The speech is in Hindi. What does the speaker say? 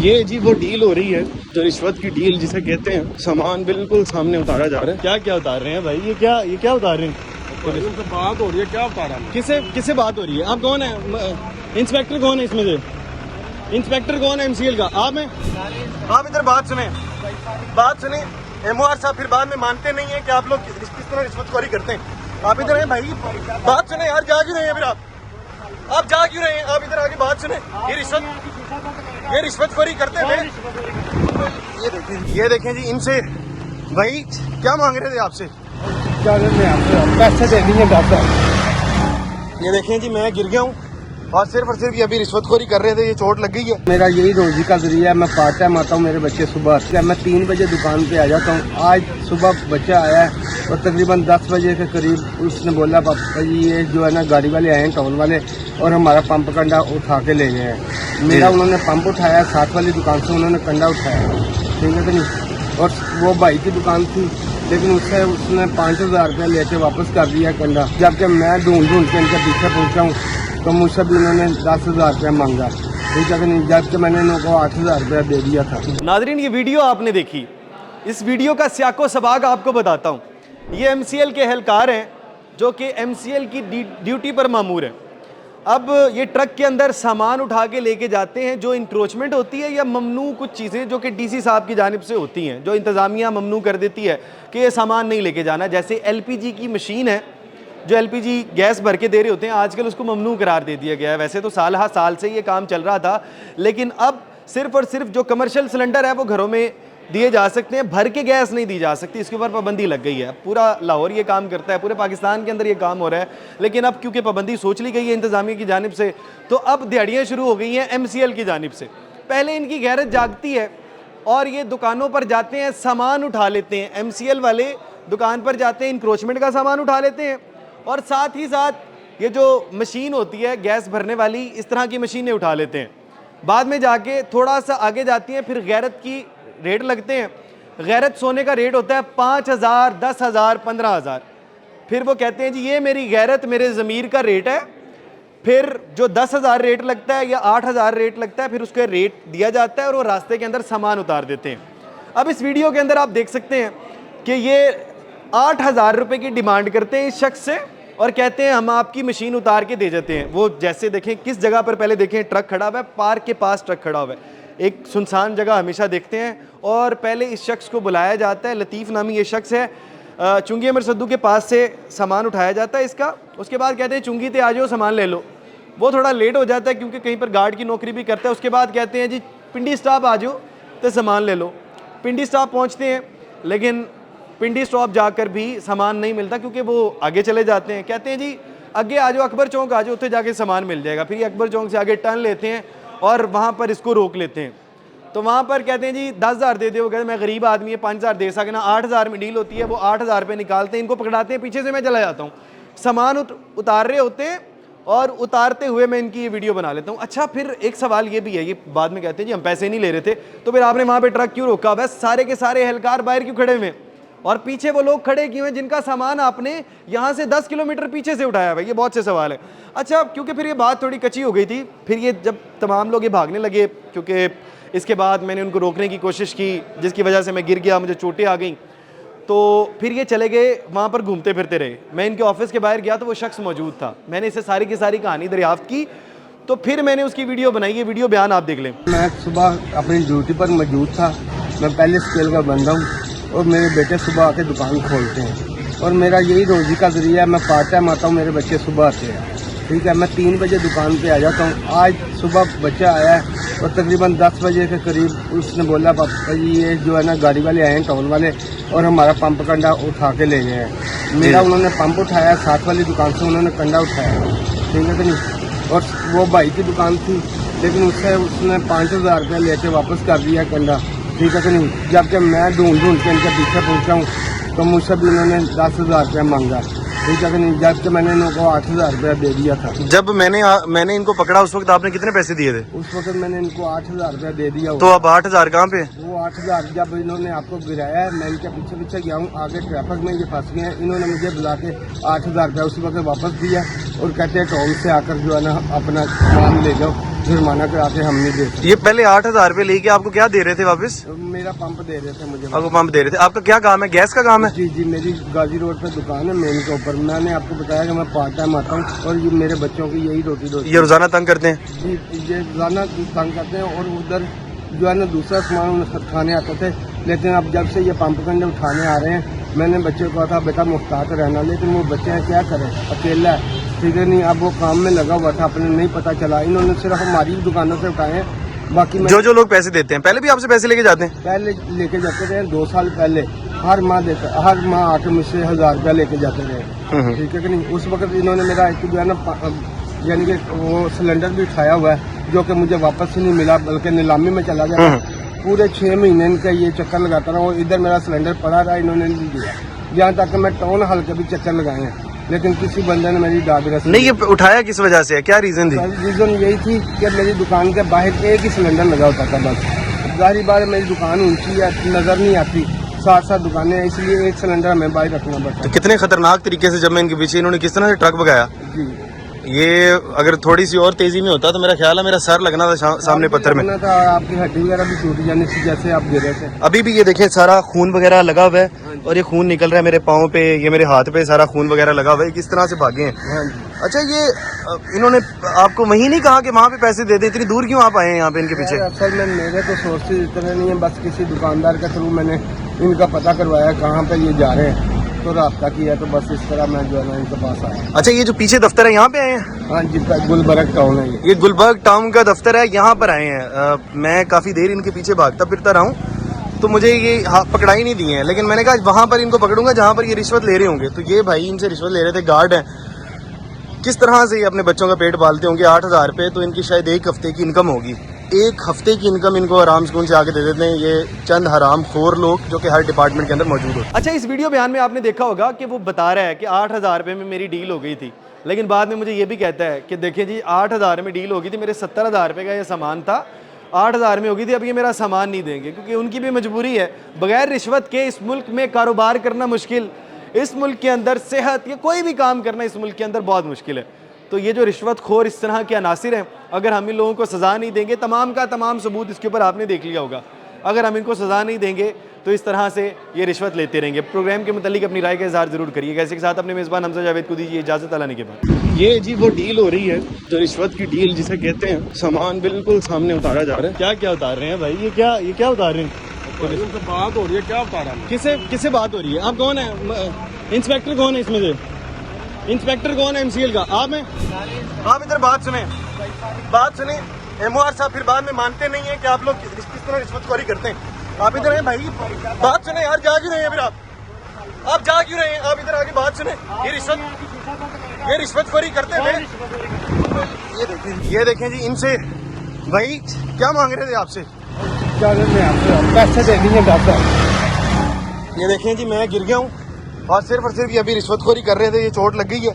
ये जी वो डील हो रही है जो रिश्वत की डील जिसे कहते हैं। सामान बिल्कुल सामने उतारा जा रहा है। क्या क्या उतार रहे हैं भाई? ये क्या उतार रहे हैं? तो बात हो रही है, क्या उतारा है? किसे बात हो रही है? आप कौन है? इंस्पेक्टर कौन है इसमें से? इंस्पेक्टर कौन है MCL का? आप हैं? आप इधर बात सुने MOR साहब फिर बाद में मानते नहीं है कि आप लोग किस तरह रिश्वतखोरी करते हैं। आप इधर हैं भाई, बात सुने यार। जा क्यों रहे हैं फिर आप जा क्यों रहे हैं? आप इधर आके बात सुने। ये रिश्वतखोरी करते हैं। ये देखें जी, इनसे भाई क्या मांग रहे थे आपसे? पैसे दे दिए 10,000। ये देखें जी, मैं गिर गया हूँ और सिर्फ ये अभी रिश्वतखोरी कर रहे थे। ये चोट लग गई है। मेरा यही रोजी का जरिया है। मैं पार्ट टाइम आता हूँ, मेरे बच्चे सुबह आते हैं। मैं 3 बजे दुकान पे आ जाता हूँ। आज सुबह बच्चा आया है और तकरीबन 10 बजे के करीब उसने बोला पापा जी ये जो है ना गाड़ी वाले आए हैं, टोल वाले, और हमारा पंप कंडा उठा के ले गए हैं। मेरा उन्होंने पंप उठाया, साथ वाली दुकान से उन्होंने कंडा उठाया, ठीक है कि नहीं। और वो भाई की दुकान थी, लेकिन उसने 5,000 रुपया लेके वापस कर दिया कंडा। जबकि मैं ढूंढ के इनके पीछे पहुँचा हूँ तो मुझसे भी उन्होंने 10,000 रुपया मांगा, ठीक है कि नहीं। जबकि मैंने उनको 8,000 रुपया दे दिया था। नाज़रीन, ये वीडियो आपने देखी। इस वीडियो का स्याको सबाग आपको बताता हूँ। ये MCL के एहलकार हैं जो कि MCL की ड्यूटी पर मामूर हैं। अब ये ट्रक के अंदर सामान उठा के लेके जाते हैं। जो इंक्रोचमेंट होती है या ममनू कुछ चीज़ें जो कि DC साहब की जानिब से होती हैं, जो इंतज़ामिया ममनू कर देती है कि ये सामान नहीं लेके जाना। जैसे LPG की मशीन है, जो LPG गैस भर के दे रहे होते हैं, आजकल उसको ममनू करार दे दिया गया है। वैसे तो साल से ये काम चल रहा था, लेकिन अब सिर्फ और सिर्फ जो कमर्शियल सिलेंडर है वो घरों में दिए जा सकते हैं, भर के गैस नहीं दी जा सकती। इसके ऊपर पाबंदी लग गई है। पूरा लाहौर ये काम करता है, पूरे पाकिस्तान के अंदर ये काम हो रहा है। लेकिन अब क्योंकि पाबंदी सोच ली गई है इंतज़ामिया की जानिब से, तो अब दिहाड़ियाँ शुरू हो गई हैं MCL की जानिब से। पहले इनकी गैरत जागती है और ये दुकानों पर जाते हैं, सामान उठा लेते हैं। MCL वाले दुकान पर जाते हैं, इंक्रोचमेंट का सामान उठा लेते हैं और साथ ही साथ ये जो मशीन होती है गैस भरने वाली, इस तरह की मशीनें उठा लेते हैं। बाद में जाके थोड़ा सा आगे जाती हैं, फिर गैरत की रेट लगते हैं। गैरत सोने का रेट होता है 5,000, 10,000, 15,000। फिर वो कहते हैं जी ये मेरी गैरत, मेरे ज़मीर का रेट है। फिर जो 10,000 रेट लगता है या 8,000 रेट लगता है, फिर उसका रेट दिया जाता है और वो रास्ते के अंदर सामान उतार देते हैं। अब इस वीडियो के अंदर आप देख सकते हैं कि ये 8,000 रुपये की डिमांड करते हैं इस शख्स से और कहते हैं हम आपकी मशीन उतार के दे जाते हैं। वो जैसे देखें किस जगह पर, पहले देखें ट्रक खड़ा हुआ है, पार्क के पास ट्रक खड़ा हुआ है। एक सुनसान जगह हमेशा देखते हैं और पहले इस शख्स को बुलाया जाता है। लतीफ़ नामी ये शख्स है। चुंगी अमर सद्दू के पास से सामान उठाया जाता है इसका। उसके बाद कहते हैं चुंगी ते आ जाओ सामान ले लो। वो थोड़ा लेट हो जाता है क्योंकि कहीं पर गार्ड की नौकरी भी करता है। उसके बाद कहते हैं जी पिंडी स्टॉप आ जाओ तो सामान ले लो। पिंडी स्टॉप पहुँचते हैं, लेकिन पिंडी स्टॉप जाकर भी सामान नहीं मिलता क्योंकि वो आगे चले जाते हैं। कहते हैं जी आगे आ जाओ, अकबर चौक आ जाओ, उत्थे जाके सामान मिल जाएगा। फिर ये अकबर चौक से आगे टर्न लेते हैं और वहाँ पर इसको रोक लेते हैं। तो वहाँ पर कहते हैं जी 10,000 दे दो। कहते मैं गरीब आदमी है, 5,000 दे सकना। 8,000 में डील होती है। वो 8,000 रुपये निकालते हैं, इनको पकड़ाते हैं, पीछे से मैं चला जाता हूँ। सामान उतार रहे होते हैं और उतारते हुए मैं इनकी ये वीडियो बना लेता हूँ। अच्छा, फिर एक सवाल ये भी है, ये बाद में कहते हैं जी हम पैसे नहीं ले रहे थे, तो फिर आपने वहाँ पर ट्रक क्यों रोका? बस सारे के सारे एहलकार बाहर क्यों खड़े हुए और पीछे वो लोग खड़े क्यों हैं जिनका सामान आपने यहाँ से 10 किलोमीटर पीछे से उठाया? भाई ये बहुत से सवाल है। अच्छा, क्योंकि फिर ये बात थोड़ी कच्ची हो गई थी। फिर ये जब तमाम लोग ये भागने लगे, क्योंकि इसके बाद मैंने उनको रोकने की कोशिश की, जिसकी वजह से मैं गिर गया, मुझे चोटें आ गई। तो फिर ये चले गए, वहाँ पर घूमते फिरते रहे। मैं इनके ऑफिस के बाहर गया तो वो शख्स मौजूद था। मैंने इसे सारी की सारी कहानी दरियाफ्त की, तो फिर मैंने उसकी वीडियो बनाई। ये वीडियो बयान आप देख लें। मैं सुबह अपनी ड्यूटी पर मौजूद था। मैं पहले स्केल का बंदा हूँ और मेरे बेटे सुबह आके दुकान खोलते हैं और मेरा यही रोजी का जरिया है। मैं पार्ट टाइम आता हूँ, मेरे बच्चे सुबह आते हैं, ठीक है। मैं 3 बजे दुकान पे आ जाता हूँ। आज सुबह बच्चा आया है और तकरीबन 10 बजे के करीब उसने बोला पापा जी ये जो है ना गाड़ी वाले आए हैं, टोल वाले, और हमारा पंप कंडा उठा के ले गए हैं। मेरा उन्होंने पंप उठाया, साथ वाली दुकान से उन्होंने कंडा उठाया, ठीक है कि नहीं। और वो भाई की दुकान थी, लेकिन उसने 5,000 रुपया लेके वापस कर दिया कंडा, ठीक है कि नहीं। जबकि मैं ढूंढ के इनके पीछे पहुँचा हूँ तो मुझसे भी उन्होंने 10,000 रुपया मांगा, ठीक है कि नहीं। जबकि मैंने इनको 8,000 रुपया दे दिया था। जब मैंने इनको पकड़ा उस वक्त आपने कितने पैसे दिए थे? उस वक्त मैंने इनको 8,000 रुपया दे दिया। तो अब 8,000 कहाँ पे? वो 8,000 जब इन्होंने आपको गिराया है, मैं इनके पीछे पीछे गया हूँ, आगे ट्रैफिक में ये फंस गए हैं। इन्होंने मुझे बुला के 8,000 रुपया उसी वक्त वापस दिया और कहते हैं टोल से आकर जो है ना अपना सामान ले जाओ। जुर्माना करा के हम नहीं देते। ये पहले 8,000 रुपये लेके आपको क्या दे रहे थे वापस? मेरा पंप दे रहे थे मुझे। आपको पंप दे रहे थे। आपका क्या काम है? गैस का काम है? जी जी, मेरी गाजी रोड पे दुकान है मेन के ऊपर। मैंने आपको बताया कि मैं पार्ट टाइम आता हूँ और ये मेरे बच्चों की यही रोटी ये रोजाना तंग करते हैं? जी, ये रोजाना तंग करते हैं। और उधर जो है ना दूसरा सामान उठाने आते थे, लेकिन अब जब से ये पंप कंडे उठाने आ रहे हैं, मैंने बच्चे को कहा था बेटा मुफ्तात रहना, लेकिन वो बच्चे हैं क्या करें, अकेला है, ठीक है नहीं। अब वो काम में लगा हुआ था, अपने नहीं पता चला। इन्होंने सिर्फ हमारी दुकानों से उठाए हैं, बाकी जो लोग पैसे देते हैं पहले भी आपसे पैसे लेके जाते हैं? पहले लेके जाते रहे 2 साल पहले, हर माह आके मुझसे 1000 रुपया लेके जाते रहे, ठीक है कि नहीं। उस वक्त इन्होंने मेरा एक जो है ना यानी कि वो सिलेंडर भी उठाया हुआ है, जो कि मुझे वापस ही नहीं मिला, बल्कि नीलामी में चला गया। पूरे 6 महीने इनका ये चक्कर लगाता रहा और इधर मेरा सिलेंडर पड़ा रहा, इन्होंने नहीं दिया। यहाँ तक कि मैं टाउन हॉल के भी चक्कर लगाए हैं, लेकिन किसी बंदे ने मेरी दाद रसी नहीं। ये उठाया किस वजह से है? क्या रीजन थी? रीजन यही थी कि मेरी दुकान के बाहर एक ही सिलेंडर लगा होता था बस। जाहिर बात है मेरी दुकान ऊंची है, नजर नहीं आती, 7 दुकानें हैं, इसलिए एक सिलेंडर हमें बाहर रखना पड़ता। तो कितने खतरनाक तरीके से जब मैं इनके पीछे, इन्होंने किस तरह से ट्रक भगाया। जी, ये अगर थोड़ी सी और तेजी में होता तो मेरा ख्याल है मेरा सर लगना था सामने पत्थर में। था, आपकी हड्डी वगैरह भी टूट जानी थी जैसे आप गिरे थे। अभी भी ये देखें सारा खून वगैरह लगा हुआ है और ये खून निकल रहा है मेरे पाँव पे, ये मेरे हाथ पे सारा खून वगैरह लगा हुआ है। किस तरह से भागे हैं? हाँ जी। अच्छा, ये इन्होंने आपको वहीं नहीं कहा कि वहाँ पे पैसे दे दे? इतनी दूर क्यों आप आए हैं यहाँ पे इनके पीछे? असल में मेरे तो सोर्सेज इतने नहीं है, बस किसी दुकानदार के थ्रू मैंने इनका पता करवाया कहाँ पे ये जा रहे हैं, तो रास्ता किया, तो बस इस तरह मैं जो है ना इनके पास आया। अच्छा, ये जो पीछे दफ्तर है यहाँ पे आए हैं? हाँ जी, गुलबर्ग टाउन है ये गुलबर्ग टाउन का दफ्तर है, यहाँ पर आए हैं। मैं काफ़ी देर इनके पीछे भागता फिरता रहा हूँ, तो मुझे ये पकड़ा ही नहीं दिए हैं, लेकिन मैंने कहा वहाँ पर इनको पकड़ूंगा जहाँ पर ये रिश्वत ले रहे होंगे। तो ये भाई इनसे रिश्वत ले रहे थे, गार्ड हैं। किस तरह से ये अपने बच्चों का पेट पालते होंगे? 8,000 रुपये तो इनकी शायद एक हफ्ते की इनकम होगी। एक हफ्ते की इनकम इनको आराम सुकून से आके दे देते हैं ये चंद हराम खोर लोग जो कि हर डिपार्टमेंट के अंदर मौजूद हो। अच्छा, इस वीडियो बयान में आपने देखा होगा कि वो बता रहा है कि 8,000 रुपये में मेरी डील हो गई थी, लेकिन बाद में मुझे ये भी कहता है कि देखिए जी 8,000 में डील हो गई थी, मेरे 70,000 रुपये का ये सामान था, 8,000 में हो गई थी, अब ये मेरा सामान नहीं देंगे, क्योंकि उनकी भी मजबूरी है। बगैर रिश्वत के इस मुल्क में कारोबार करना मुश्किल, इस मुल्क के अंदर सेहत या कोई भी काम करना इस मुल्क के अंदर बहुत मुश्किल है। तो ये जो रिश्वत खोर इस तरह के अनासिर हैं, अगर हम इन लोगों को सज़ा नहीं देंगे, तमाम का तमाम सबूत इसके ऊपर आपने देख लिया होगा, अगर हम इनको सज़ा नहीं देंगे तो इस तरह से ये रिश्वत लेते रहेंगे। प्रोग्राम के मुतालिक अपनी राय का इज़हार ज़रूर करिएगा। इसी के साथ अपने मेज़बान हमजा जावेद को दीजिए इजाज़त। अल्लाह के बाद ये जी वो डील हो रही है जो रिश्वत की डील जिसे कहते हैं। सामान बिल्कुल सामने उतारा जा रहा है। क्या क्या उतार रहे हैं भाई? ये क्या उतार रहे हैं? बात हो रही है, क्या उतारा? किससे बात हो रही है? आप कौन है? इंस्पेक्टर कौन है इसमें से? इंस्पेक्टर कौन है MCL का? आप हैं? आप इधर बात सुने MOR साहब, फिर बाद में मानते नहीं है कि आप लोग किस तरह रिश्वतखोरी करते हैं। आप इधर हैं भाई, बात सुने यार। जा क्यों रहे हैं फिर आप जा क्यों रहे हैं? आप इधर आके बात सुने। ये रिश्वतखोरी करते थे। ये देखें जी, इनसे भाई क्या मांग रहे थे आपसे? पैसे दे दीजिए 10,000। ये देखें जी, मैं गिर गया हूँ और सिर्फ ये अभी रिश्वतखोरी कर रहे थे, ये चोट लग गई है।